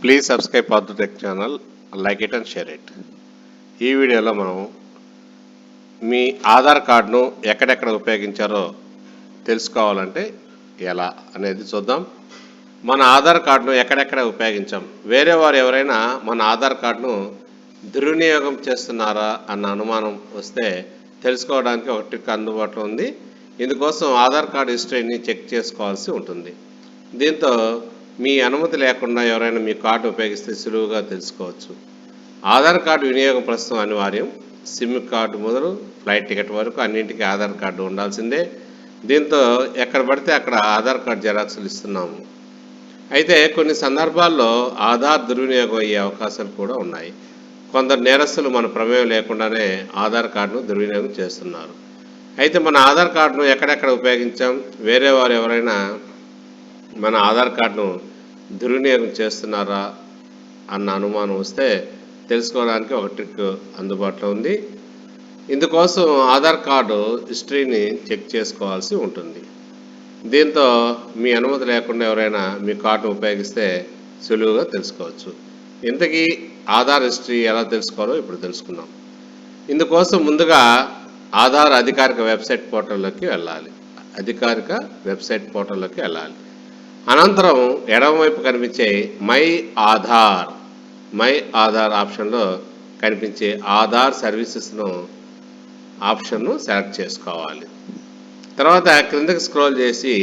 Please subscribe Partha tech channel, like it and share it. ఈ వీడియోలో మనం మీ ఆధార్ కార్డును ఎక్కడెక్కడ ఉపయోగించారో తెలుసుకోవాలంటే ఎలా అనేది చూద్దాం. మన ఆధార్ కార్డును ఎక్కడెక్కడ ఉపయోగించాం, వేరే వారు ఎవరైనా మన ఆధార్ కార్డును దుర్వినియోగం చేస్తున్నారా అన్న అనుమానం వస్తే తెలుసుకోవడానికి ఒక ట్రిక్ అందుబాటులో ఉంది. ఇందుకోసం ఆధార్ కార్డు హిస్టరీని చెక్ చేసుకోవాల్సి ఉంటుంది. దీంతో మీ అనుమతి లేకుండా ఎవరైనా మీ కార్డు ఉపయోగిస్తే సులువుగా తెలుసుకోవచ్చు. ఆధార్ కార్డు వినియోగం ప్రస్తుతం అనివార్యం. సిమ్ కార్డు మొదలు ఫ్లైట్ టికెట్ వరకు అన్నింటికీ ఆధార్ కార్డు ఉండాల్సిందే. దీంతో ఎక్కడ పడితే అక్కడ ఆధార్ కార్డు జెరాక్స్లు ఇస్తున్నాము. అయితే కొన్ని సందర్భాల్లో ఆధార్ దుర్వినియోగం అయ్యే అవకాశాలు కూడా ఉన్నాయి. కొందరు నేరస్తులు మన ప్రమేయం లేకుండానే ఆధార్ కార్డును దుర్వినియోగం చేస్తున్నారు. అయితే మన ఆధార్ కార్డును ఎక్కడెక్కడ ఉపయోగించాం, వేరే వారు ఎవరైనా మన ఆధార్ కార్డును దుర్వినియోగం చేస్తున్నారా అన్న అనుమానం వస్తే తెలుసుకోవడానికి ఒక ట్రిక్ అందుబాటులో ఉంది. ఇందుకోసం ఆధార్ కార్డు హిస్టరీని చెక్ చేసుకోవాల్సి ఉంటుంది. దీంతో మీ అనుమతి లేకుండా ఎవరైనా మీ కార్డును ఉపయోగిస్తే సులువుగా తెలుసుకోవచ్చు. ఇంతకీ ఆధార్ హిస్టరీ ఎలా తెలుసుకోవాలో ఇప్పుడు తెలుసుకుందాం. ఇందుకోసం ముందుగా ఆధార్ అధికారిక వెబ్సైట్ పోర్టల్లోకి వెళ్ళాలి. అనంతరం ఎడమవైపు కనిపించే మై ఆధార్ ఆప్షన్లో కనిపించే ఆధార్ సర్వీసెస్ను ఆప్షన్ను సెలెక్ట్ చేసుకోవాలి. తర్వాత క్రిందకి స్క్రోల్ చేసి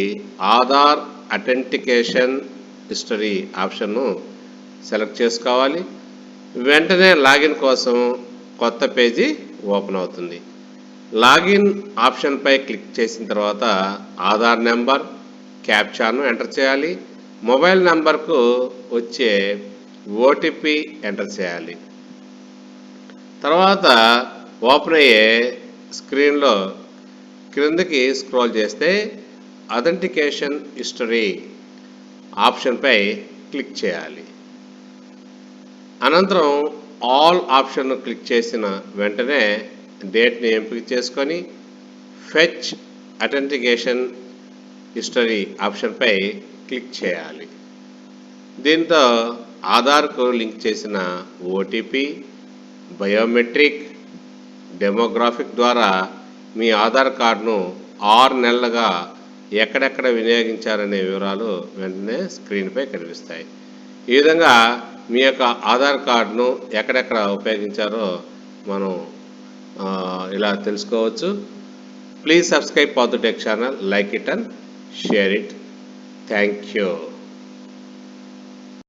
ఆధార్ అథెంటికేషన్ హిస్టరీ ఆప్షన్ను సెలెక్ట్ చేసుకోవాలి. వెంటనే లాగిన్ కోసం కొత్త పేజీ ఓపెన్ అవుతుంది. లాగిన్ ఆప్షన్పై క్లిక్ చేసిన తర్వాత ఆధార్ నెంబర్, క్యాప్చాను ఎంటర్ చేయాలి. మొబైల్ నెంబర్కు వచ్చే ఓటీపీ ఎంటర్ చేయాలి. తర్వాత ఓపెన్ అయ్యే స్క్రీన్లో క్రిందకి స్క్రోల్ చేస్తే అథెంటికేషన్ హిస్టరీ ఆప్షన్పై క్లిక్ చేయాలి. అనంతరం ఆల్ ఆప్షన్ను క్లిక్ చేసిన వెంటనే డేట్ని ఎంపిక చేసుకొని ఫెచ్ అథెంటికేషన్ హిస్టరీ ఆప్షన్పై క్లిక్ చేయాలి. దీంతో ఆధార్కు లింక్ చేసిన ఓటీపీ, బయోమెట్రిక్, డెమోగ్రాఫిక్ ద్వారా మీ ఆధార్ కార్డును 6 నెలలుగా ఎక్కడెక్కడ వినియోగించారనే వివరాలు వెంటనే స్క్రీన్పై కనిపిస్తాయి. ఈ విధంగా మీ యొక్క ఆధార్ కార్డును ఎక్కడెక్కడ ఉపయోగించారో మనం ఇలా తెలుసుకోవచ్చు. Please subscribe Partha tech channel, like it and share it. Thank you.